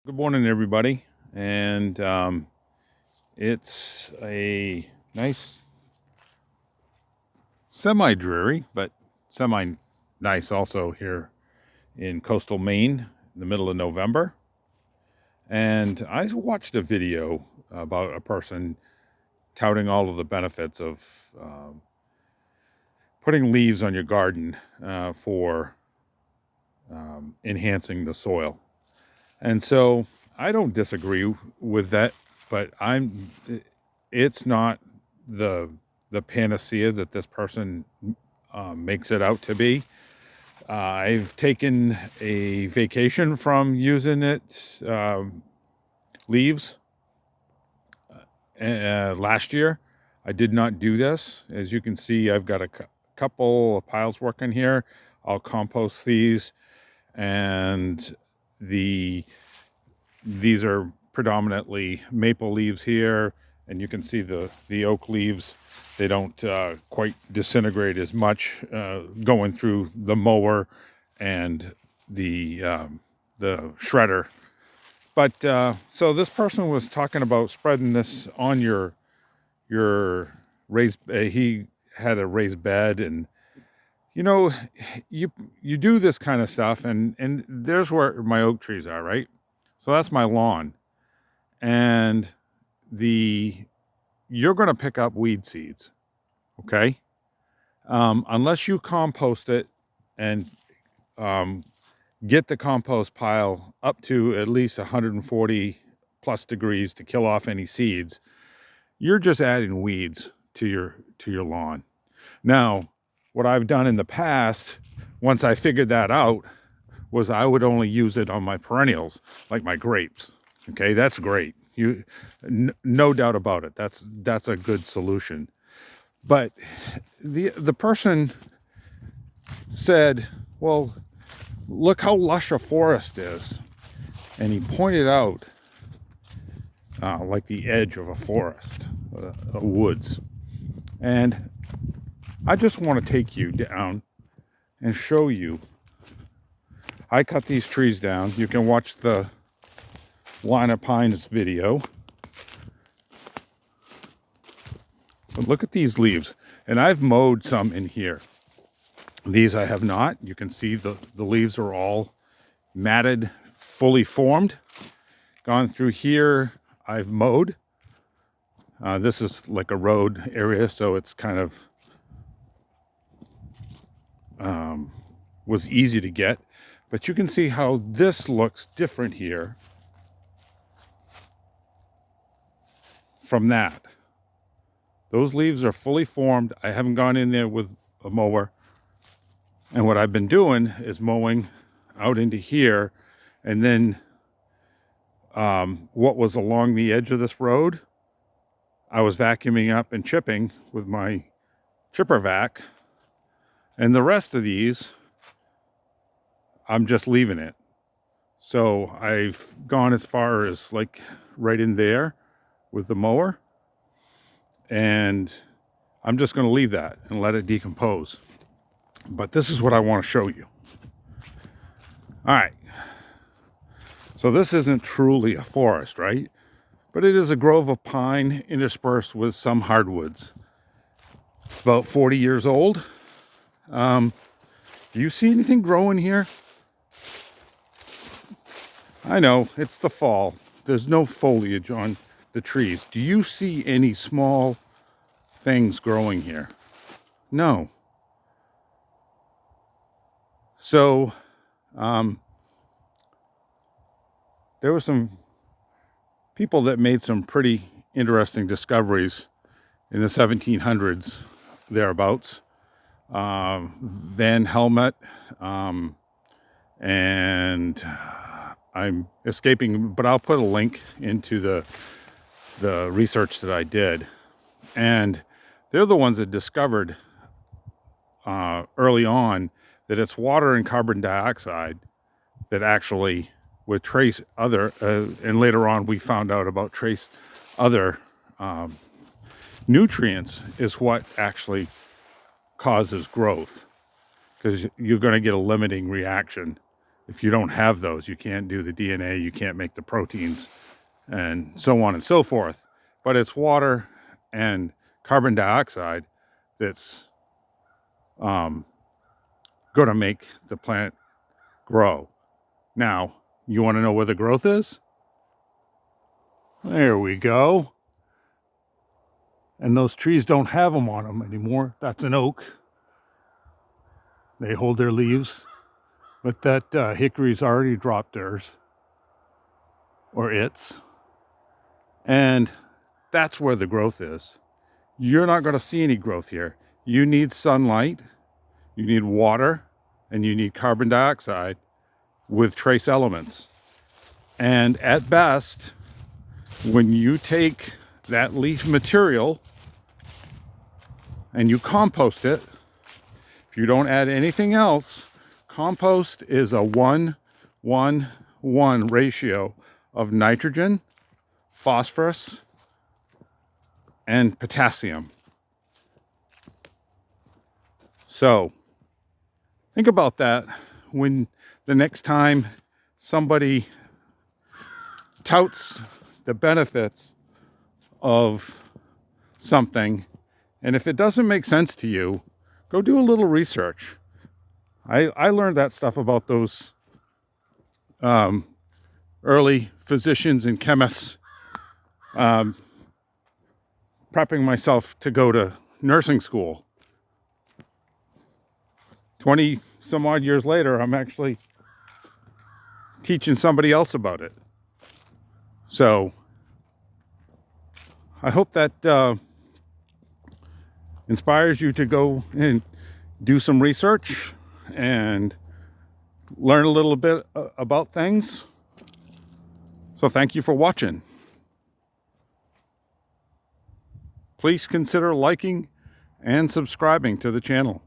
Good morning, everybody. And it's a nice, semi-dreary, but semi-nice also here in coastal Maine in the middle of November. And I watched a video about a person touting all of the benefits of putting leaves on your garden for enhancing the soil. And so I don't disagree with that, but it's not the panacea that this person makes it out to be. I've taken a vacation from using it, leaves, last year. I did not do this. As you can see, I've got a couple of piles working here. I'll compost these, and these are predominantly maple leaves here, and you can see the oak leaves. They don't quite disintegrate as much going through the mower and the shredder. But so this person was talking about spreading this on your raised. He had a raised bed, and you know, you do this kind of stuff, and there's where my oak trees are, right? So that's my lawn, and you're going to pick up weed seeds, okay? Unless you compost it and get the compost pile up to at least 140 plus degrees to kill off any seeds, you're just adding weeds to your lawn. Now, what I've done in the past, once I figured that out, was I would only use it on my perennials, like my grapes. Okay, that's great. No doubt about it. That's a good solution. But the person said, "Well, look how lush a forest is," and he pointed out like the edge of a forest, a woods. And I just want to take you down and show you. I cut these trees down. You can watch the line of pines video. But look at these leaves. And I've mowed some in here. These I have not. You can see the leaves are all matted, fully formed. Gone through here, I've mowed. This is like a road area, so it's kind of was easy to get. But you can see how this looks different here from that. Those leaves are fully formed. I haven't gone in there with a mower. And what I've been doing is mowing out into here. And then what was along the edge of this road, I was vacuuming up and chipping with my chipper vac. And the rest of these, I'm just leaving it. So I've gone as far as like right in there with the mower. And I'm just going to leave that and let it decompose. But this is what I want to show you. All right. So this isn't truly a forest, right? But it is a grove of pine interspersed with some hardwoods. It's about 40 years old. Do you see anything growing here? I know, it's the fall. There's no foliage on the trees. Do you see any small things growing here? No. So, there were some people that made some pretty interesting discoveries in the 1700s, thereabouts. Van Helmont, and I'm escaping, but I'll put a link into the research that I did. And they're the ones that discovered early on that it's water and carbon dioxide that actually would trace other, and later on we found out about trace other nutrients is what actually causes growth, because you're going to get a limiting reaction If you don't have those, you can't do the DNA, you can't make the proteins, and so on and so forth. But it's water and carbon dioxide that's going to make the plant grow. Now, you want to know where the growth is? There we go. And those trees don't have them on them anymore. That's an oak. They hold their leaves. But that hickory's already dropped theirs. Or its. And that's where the growth is. You're not going to see any growth here. You need sunlight, you need water, and you need carbon dioxide with trace elements. And at best, when you take that leaf material and you compost it, if you don't add anything else, compost is a 1-1-1 ratio of nitrogen, phosphorus, and potassium. So think about that when the next time somebody touts the benefits of something, and if it doesn't make sense to you, go do a little research. I learned that stuff about those early physicians and chemists, prepping myself to go to nursing school. 20 some odd years later, I'm actually teaching somebody else about it. So I hope that inspires you to go and do some research and learn a little bit about things. So thank you for watching. Please consider liking and subscribing to the channel.